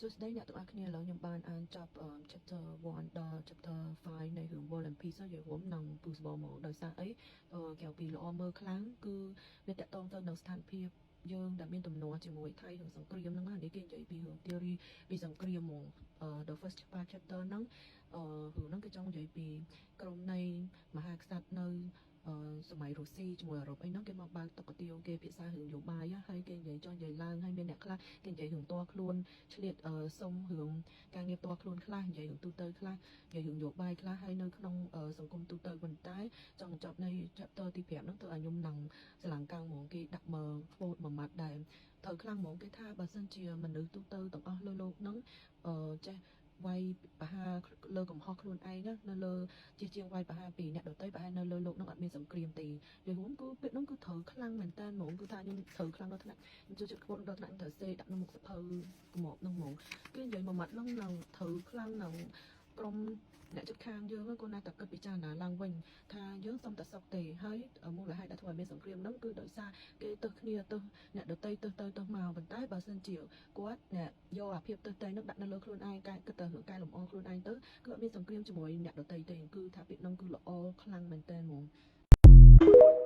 សួស្តីអ្នកទាំងអស់គ្នាឥឡូវខ្ញុំបានអានចប់ chapter 1 ដល់ chapter 5 នៃរឿង War and Peace និយាយរួមនឹង Crucible មកដោយសារអីកែវពីល្អមើលខ្លាំងគឺវាតកតងទៅនឹងស្ថានភាពយើងដែលមានទំនាស់ជាមួយថៃរឿងសង្គ្រាមហ្នឹងណានេះគេនិយាយពីរឿង theory ពីសង្គ្រាមហ្មងthe first chapter ហ្នឹងរឿងហ្នឹងគេចង់និយាយពីក្រុមនៃមហាក្សត្រនៅសម័យរុស្ស៊ីជាមួយអឺរ៉ុបអីហ្នឹងគេមកបើកតុកទាវគេភាសារឿងនយោបាយហើយគេនិយាយចង់និយាយឡើងហើយមានអ្នកខ្លះគេនិយាយរឿងតខ្លួនឆ្លៀតសុំរឿងការងារតខ្លួនខ្លះនិយាយរឿងទូទៅខ្លះនិយាយរឿងនយោបាយខ្លះហើយនៅក្នុងសង្គមទូទៅប៉ុន្តែចង់ចប់នៃ chapter ទី5ហ្នឹងទៅឲ្យខ្ញុំនឹងស្រឡាំងកាំងហ្មងគេដាក់មើល quote មួយម៉ាត់ដែរត្រូវខ្លាំងហ្មងគេថាបើសិនជាមនុស្សទូទៅទាំងអស់លើលោកហ្នឹងចេះវាយប្រហារលើកំហុសខ្លួនឯងណានៅលើជាងវាយប្រហារពីអ្នកដទៃប្រហែលនៅលើលោកនឹងអត់មានសង្គ្រាមទេយល់រួមគឺពាក្យនោះគឺត្រូវខ្លាំងមែនតើហ្មងគឺថាខ្ញុំត្រូវខ្លាំងដល់ថ្នាក់ខ្ញុំចូលចិត្តខ្វល់ដល់ថ្នាក់ត្រូវសេដាក់នៅមុខសភៅកម្របនឹងហ្មងគឺនិយាយមួយម៉ាត់ហ្នឹងនឹងត្រូវខ្លាំងនឹងក្រុមអ្នកជិតខាងយើងគាត់ណាតែគិតពិចារណាឡើងវិញថាយើងសុំតែសុខទេហើយមូលហេតុដែលធ្វើឲ្យមានសង្គ្រាមហ្នឹងគឺដោយសារគេទើសគ្នាទើសអ្នកដទៃទើសទៅទើសមកប៉ុន្តែបើសិនជាគាត់អ្នកយកអាភាពទើសតែនោះដាក់នៅលើខ្លួនឯងគិតទៅរឿងកែលម្អខ្លួនឯងទៅគឺអត់មានសង្គ្រាមជាមួយអ្នកដទៃទេគឺថាពាក្យហ្នឹងគឺល្អខ្លាំងមែនតើហ្មង